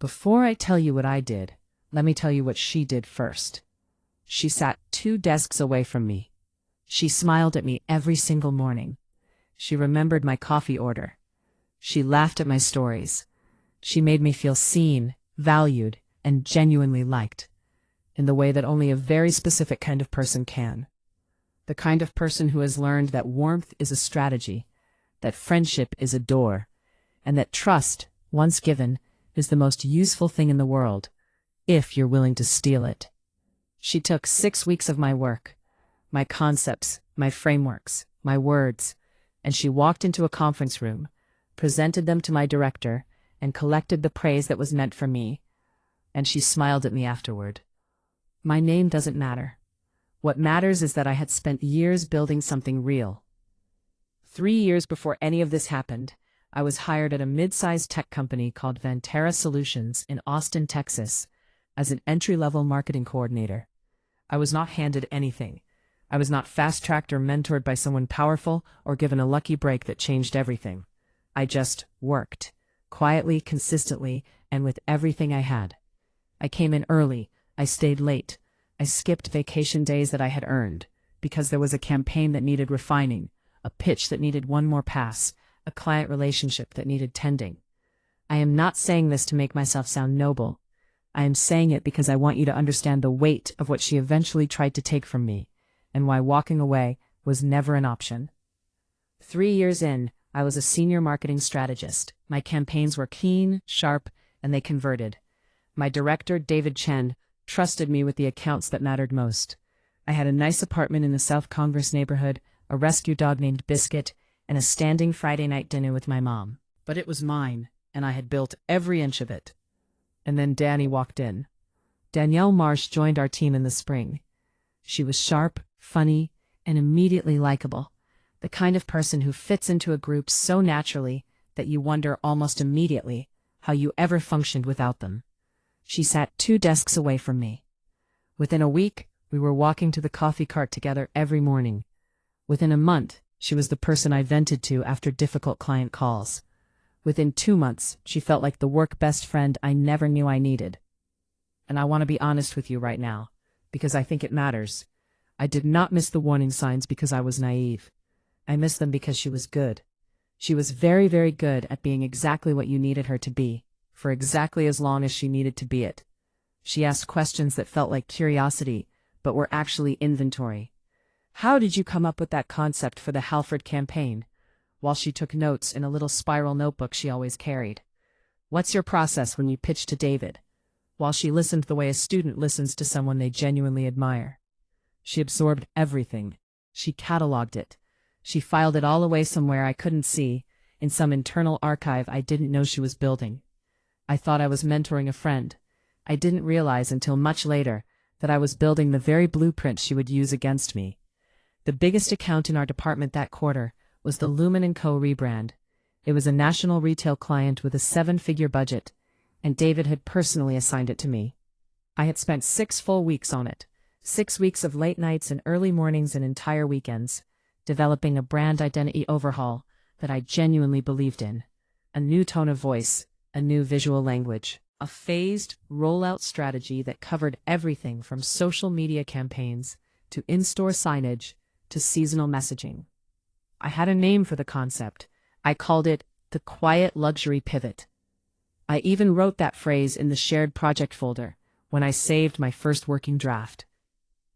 Before I tell you what I did, let me tell you what she did first. She sat 2 desks away from me. She smiled at me every single morning. She remembered my coffee order. She laughed at my stories. She made me feel seen, valued, and genuinely liked, in the way that only a very specific kind of person can. The kind of person who has learned that warmth is a strategy, that friendship is a door, and that trust, once given, is the most useful thing in the world, if you're willing to steal it. She took 6 weeks of my work, my concepts, my frameworks, my words, and she walked into a conference room, presented them to my director, and collected the praise that was meant for me, and she smiled at me afterward. My name doesn't matter. What matters is that I had spent years building something real. 3 years before any of this happened, I was hired at a mid-sized tech company called Vantera Solutions in Austin, Texas, as an entry-level marketing coordinator. I was not handed anything. I was not fast-tracked or mentored by someone powerful or given a lucky break that changed everything. I just worked, quietly, consistently, and with everything I had. I came in early. I stayed late. I skipped vacation days that I had earned, because there was a campaign that needed refining, a pitch that needed one more pass, a client relationship that needed tending. I am not saying this to make myself sound noble. I am saying it because I want you to understand the weight of what she eventually tried to take from me, and why walking away was never an option. 3 years in, I was a senior marketing strategist. My campaigns were keen, sharp, and they converted. My director, David Chen, trusted me with the accounts that mattered most. I had a nice apartment in the South Congress neighborhood, a rescue dog named Biscuit, and a standing Friday night dinner with my mom. But it was mine, and I had built every inch of it. And then Danny walked in. Danielle Marsh joined our team in the spring. She was sharp, funny, and immediately likable, the kind of person who fits into a group so naturally that you wonder almost immediately how you ever functioned without them. She sat 2 desks away from me. Within a week, we were walking to the coffee cart together every morning. Within a month, she was the person I vented to after difficult client calls. Within 2 months, she felt like the work best friend I never knew I needed. And I want to be honest with you right now, because I think it matters. I did not miss the warning signs because I was naive. I missed them because she was good. She was very, very good at being exactly what you needed her to be, for exactly as long as she needed to be it. She asked questions that felt like curiosity, but were actually inventory. How did you come up with that concept for the Halford campaign? While she took notes in a little spiral notebook she always carried. What's your process when you pitch to David? While she listened the way a student listens to someone they genuinely admire. She absorbed everything. She cataloged it. She filed it all away somewhere I couldn't see, in some internal archive I didn't know she was building. I thought I was mentoring a friend. I didn't realize until much later that I was building the very blueprint she would use against me. The biggest account in our department that quarter was the Lumen & Co. rebrand. It was a national retail client with a 7-figure budget, and David had personally assigned it to me. I had spent 6 full weeks on it, 6 weeks of late nights and early mornings and entire weekends, developing a brand identity overhaul that I genuinely believed in. A new tone of voice, a new visual language, a phased rollout strategy that covered everything from social media campaigns to in-store signage to seasonal messaging. I had a name for the concept. I called it the quiet luxury pivot. I even wrote that phrase in the shared project folder when I saved my first working draft.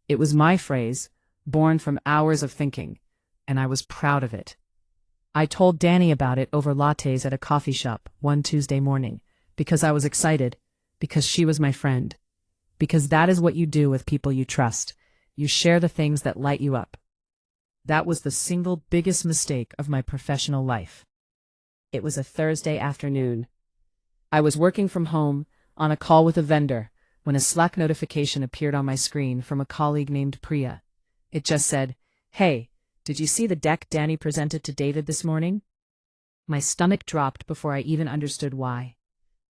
It was my phrase, born from hours of thinking, and I was proud of it. I told Danny about it over lattes at a coffee shop one Tuesday morning, because I was excited, because she was my friend, because that is what you do with people you trust. You share the things that light you up. That was the single biggest mistake of my professional life. It was a Thursday afternoon. I was working from home, on a call with a vendor, when a Slack notification appeared on my screen from a colleague named Priya. It just said, "Hey, did you see the deck Danny presented to David this morning?" My stomach dropped before I even understood why.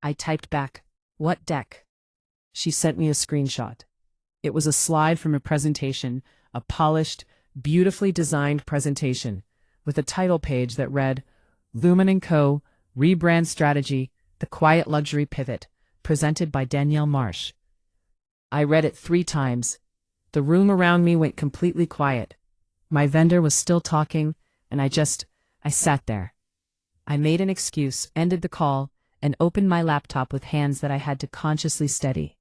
I typed back, "What deck?" She sent me a screenshot. It was a slide from a presentation, a polished, beautifully designed presentation, with a title page that read, Lumen & Co. Rebrand Strategy, The Quiet Luxury Pivot, presented by Danielle Marsh. I read it 3 times. The room around me went completely quiet. My vendor was still talking, and I sat there. I made an excuse, ended the call, and opened my laptop with hands that I had to consciously steady.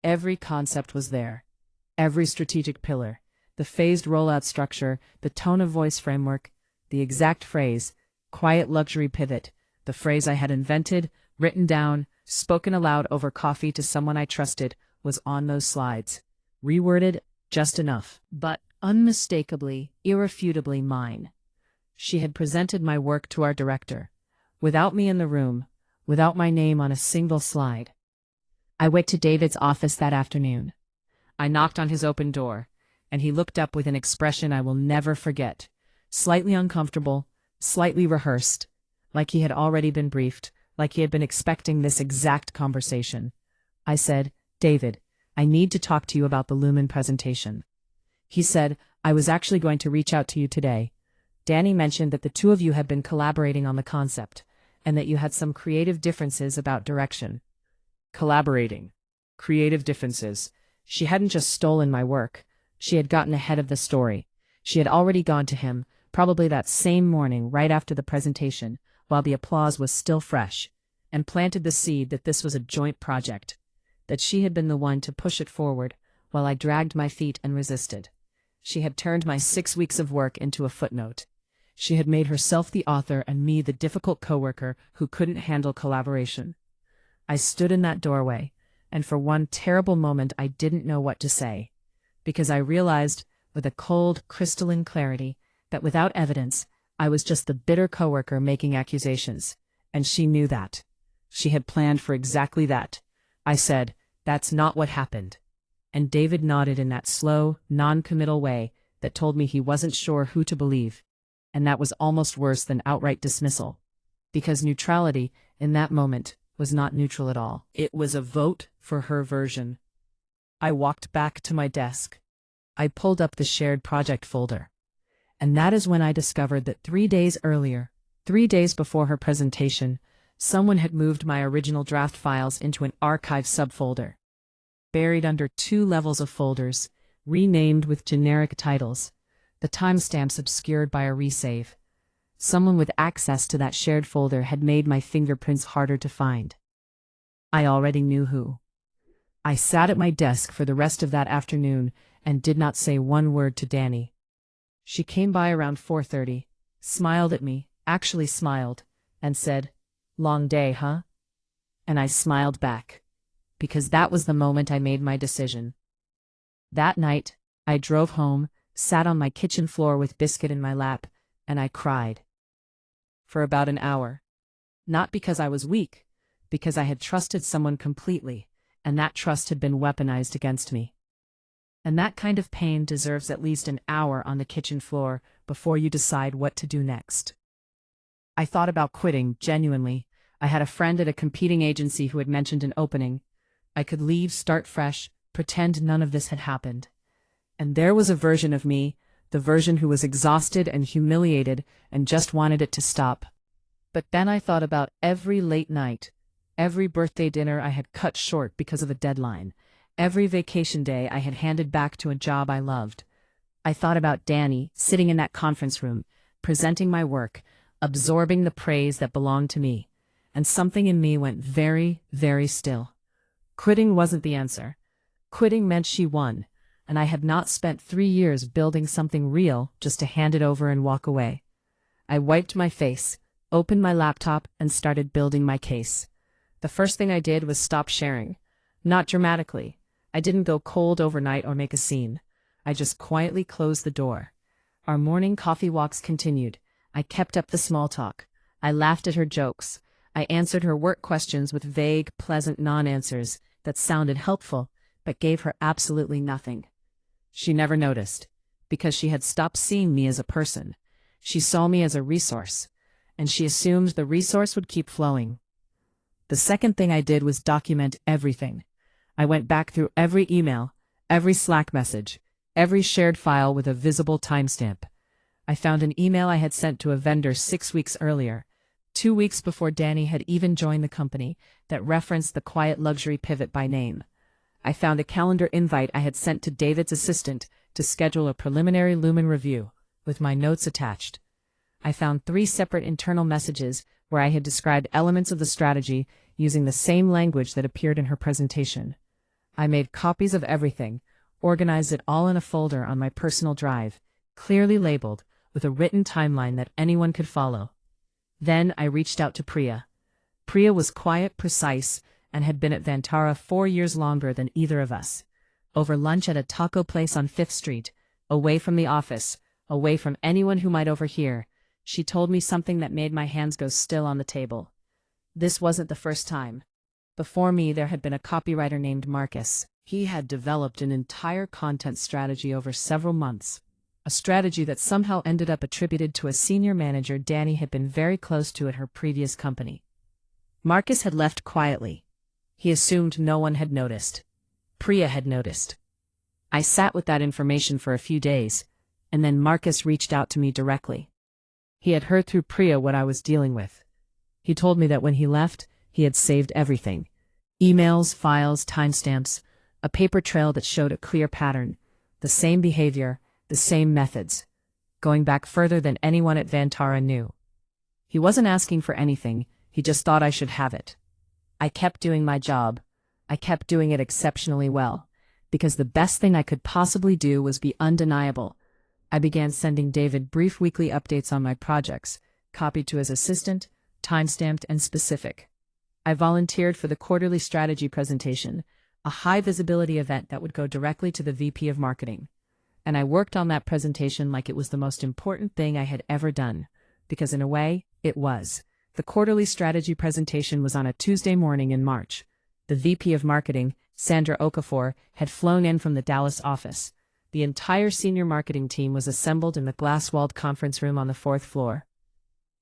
Every concept was there. Every strategic pillar, the phased rollout structure, the tone of voice framework, the exact phrase, quiet luxury pivot, the phrase I had invented, written down, spoken aloud over coffee to someone I trusted, was on those slides. Reworded just enough, but unmistakably, irrefutably mine. She had presented my work to our director, without me in the room, without my name on a single slide. I went to David's office that afternoon. I knocked on his open door, and he looked up with an expression I will never forget, slightly uncomfortable, slightly rehearsed, like he had already been briefed, like he had been expecting this exact conversation. I said, "David, I need to talk to you about the Lumen presentation." He said, "I was actually going to reach out to you today. Danny mentioned that the 2 of you had been collaborating on the concept, and that you had some creative differences about direction." Collaborating. Creative differences. She hadn't just stolen my work. She had gotten ahead of the story. She had already gone to him, probably that same morning right after the presentation, while the applause was still fresh, and planted the seed that this was a joint project, that she had been the one to push it forward, while I dragged my feet and resisted. She had turned my 6 weeks of work into a footnote. She had made herself the author and me the difficult coworker who couldn't handle collaboration. I stood in that doorway, and for one terrible moment I didn't know what to say, because I realized, with a cold, crystalline clarity, that without evidence, I was just the bitter coworker making accusations, and she knew that. She had planned for exactly that. I said, "That's not what happened." And David nodded in that slow, non-committal way that told me he wasn't sure who to believe, and that was almost worse than outright dismissal, because neutrality, in that moment, was not neutral at all. It was a vote for her version. I walked back to my desk. I pulled up the shared project folder. And that is when I discovered that 3 days earlier, 3 days before her presentation, someone had moved my original draft files into an archive subfolder, buried under 2 levels of folders, renamed with generic titles, the timestamps obscured by a resave. Someone with access to that shared folder had made my fingerprints harder to find. I already knew who. I sat at my desk for the rest of that afternoon and did not say one word to Danny. She came by around 4:30, smiled at me, actually smiled, and said, "Long day, huh?" And I smiled back, because that was the moment I made my decision. That night, I drove home, sat on my kitchen floor with biscuit in my lap, and I cried. For about an hour. Not because I was weak, because I had trusted someone completely, and that trust had been weaponized against me. And that kind of pain deserves at least an hour on the kitchen floor before you decide what to do next. I thought about quitting, genuinely. I had a friend at a competing agency who had mentioned an opening. I could leave, start fresh, pretend none of this had happened. And there was a version of me, the version who was exhausted and humiliated and just wanted it to stop. But then I thought about every late night, every birthday dinner I had cut short because of a deadline, every vacation day I had handed back to a job I loved. I thought about Danny, sitting in that conference room, presenting my work, absorbing the praise that belonged to me, and something in me went very, very still. Quitting wasn't the answer. Quitting meant she won, and I had not spent 3 years building something real just to hand it over and walk away. I wiped my face, opened my laptop, and started building my case. The first thing I did was stop sharing. Not dramatically. I didn't go cold overnight or make a scene. I just quietly closed the door. Our morning coffee walks continued. I kept up the small talk. I laughed at her jokes. I answered her work questions with vague, pleasant non-answers that sounded helpful, but gave her absolutely nothing. She never noticed, because she had stopped seeing me as a person. She saw me as a resource, and she assumed the resource would keep flowing. The second thing I did was document everything. I went back through every email, every Slack message, every shared file with a visible timestamp. I found an email I had sent to a vendor 6 weeks earlier, 2 weeks before Danny had even joined the company, that referenced the quiet luxury pivot by name. I found a calendar invite I had sent to David's assistant to schedule a preliminary Lumen review, with my notes attached. I found 3 separate internal messages where I had described elements of the strategy using the same language that appeared in her presentation. I made copies of everything, organized it all in a folder on my personal drive, clearly labeled, with a written timeline that anyone could follow. Then I reached out to Priya. Priya was quiet, precise, and had been at Vantara 4 years longer than either of us. Over lunch at a taco place on 5th Street, away from the office, away from anyone who might overhear, she told me something that made my hands go still on the table. This wasn't the first time. Before me there had been a copywriter named Marcus. He had developed an entire content strategy over several months. A strategy that somehow ended up attributed to a senior manager Danny had been very close to at her previous company. Marcus had left quietly. He assumed no one had noticed. Priya had noticed. I sat with that information for a few days, and then Marcus reached out to me directly. He had heard through Priya what I was dealing with. He told me that when he left, he had saved everything. Emails, files, timestamps, a paper trail that showed a clear pattern, the same behavior, the same methods, going back further than anyone at Vantara knew. He wasn't asking for anything, he just thought I should have it. I kept doing my job. I kept doing it exceptionally well, because the best thing I could possibly do was be undeniable. I began sending David brief weekly updates on my projects, copied to his assistant, timestamped and specific. I volunteered for the quarterly strategy presentation, a high-visibility event that would go directly to the VP of Marketing. And I worked on that presentation like it was the most important thing I had ever done, because in a way, it was. The quarterly strategy presentation was on a Tuesday morning in March. The VP of Marketing, Sandra, had flown in from the Dallas office. The entire senior marketing team was assembled in the glass-walled conference room on the 4th floor.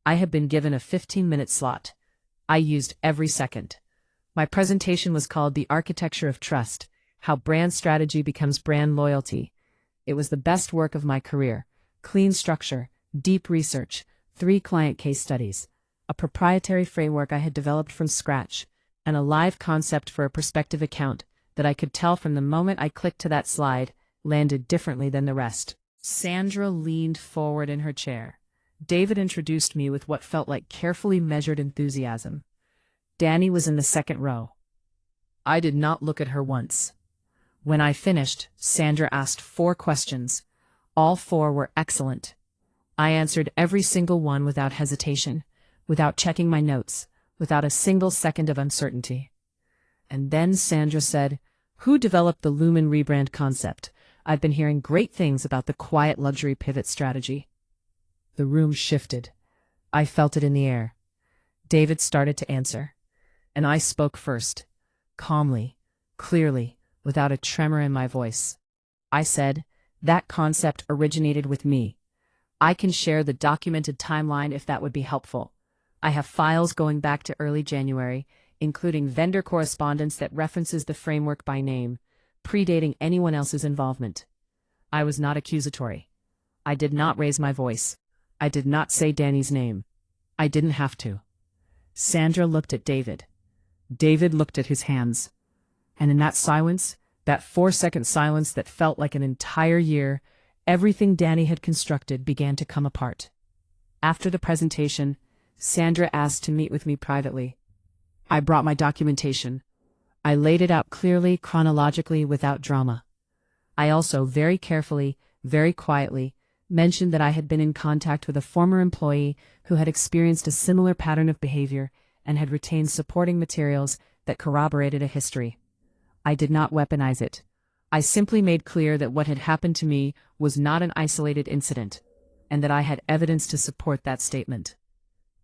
I had been given a 15-minute slot. I used every second. My presentation was called The Architecture of Trust, How Brand Strategy Becomes Brand Loyalty. It was the best work of my career. Clean structure, deep research, 3 client case studies, a proprietary framework I had developed from scratch, and a live concept for a prospective account that I could tell from the moment I clicked to that slide landed differently than the rest. Sandra leaned forward in her chair. David introduced me with what felt like carefully measured enthusiasm. Danny was in the 2nd row. I did not look at her once. When I finished, Sandra asked 4 questions. All 4 were excellent. I answered every single one without hesitation, without checking my notes, without a single second of uncertainty. And then Sandra said, "Who developed the Lumen rebrand concept? I've been hearing great things about the quiet luxury pivot strategy." The room shifted. I felt it in the air. David started to answer. And I spoke first, calmly, clearly, without a tremor in my voice. I said, "That concept originated with me. I can share the documented timeline if that would be helpful. I have files going back to early January, including vendor correspondence that references the framework by name, predating anyone else's involvement." I was not accusatory. I did not raise my voice. I did not say Danny's name. I didn't have to. Sandra looked at David. David looked at his hands. And in that silence, that 4-second silence that felt like an entire year, everything Danny had constructed began to come apart. After the presentation, Sandra asked to meet with me privately. I brought my documentation. I laid it out clearly, chronologically, without drama. I also very carefully, very quietly, mentioned that I had been in contact with a former employee who had experienced a similar pattern of behavior and had retained supporting materials that corroborated a history. I did not weaponize it. I simply made clear that what had happened to me was not an isolated incident, and that I had evidence to support that statement.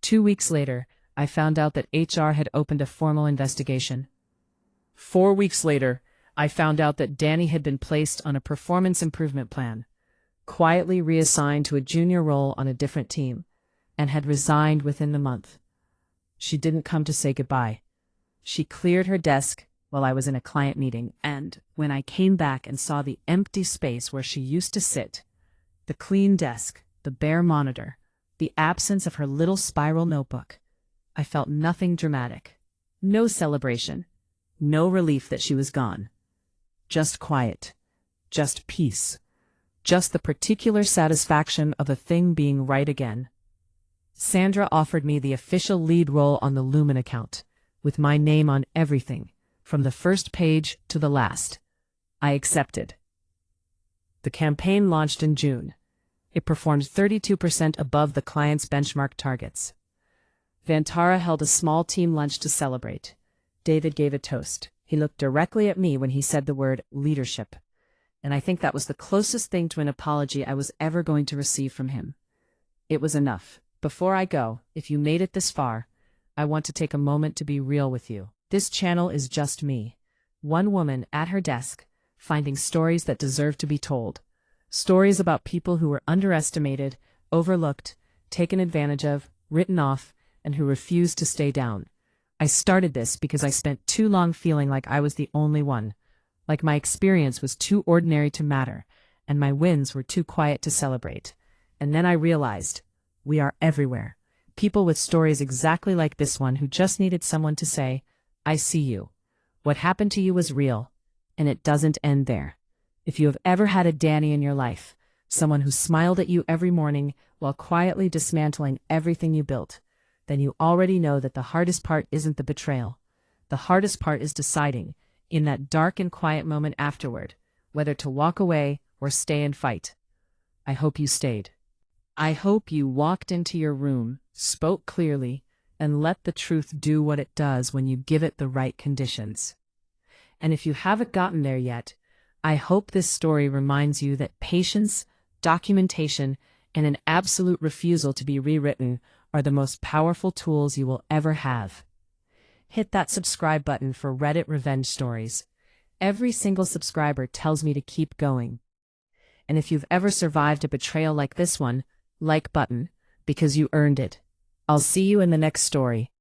2 weeks later, I found out that HR had opened a formal investigation. 4 weeks later, I found out that Danny had been placed on a performance improvement plan, quietly reassigned to a junior role on a different team, and had resigned within the month. She didn't come to say goodbye. She cleared her desk while I was in a client meeting, and when I came back and saw the empty space where she used to sit, the clean desk, the bare monitor, the absence of her little spiral notebook, I felt nothing dramatic. No celebration. No relief that she was gone. Just quiet. Just peace. Just the particular satisfaction of a thing being right again. Sandra offered me the official lead role on the Lumen account, with my name on everything, from the first page to the last. I accepted. The campaign launched in June. It performed 32% above the client's benchmark targets. Vantara held a small team lunch to celebrate. David gave a toast. He looked directly at me when he said the word leadership, and I think that was the closest thing to an apology I was ever going to receive from him. It was enough. Before I go, if you made it this far, I want to take a moment to be real with you. This channel is just me, one woman at her desk, finding stories that deserve to be told. Stories about people who were underestimated, overlooked, taken advantage of, written off, and who refused to stay down. I started this because I spent too long feeling like I was the only one, like my experience was too ordinary to matter, and my wins were too quiet to celebrate. And then I realized, we are everywhere. People with stories exactly like this one who just needed someone to say, I see you. What happened to you was real, and it doesn't end there. If you have ever had a Danny in your life, someone who smiled at you every morning while quietly dismantling everything you built, then you already know that the hardest part isn't the betrayal. The hardest part is deciding, in that dark and quiet moment afterward, whether to walk away or stay and fight. I hope you stayed. I hope you walked into your room, spoke clearly, and let the truth do what it does when you give it the right conditions. And if you haven't gotten there yet, I hope this story reminds you that patience, documentation, and an absolute refusal to be rewritten are the most powerful tools you will ever have. Hit that subscribe button for Reddit revenge stories. Every single subscriber tells me to keep going. And if you've ever survived a betrayal like this one, like button, because you earned it. I'll see you in the next story.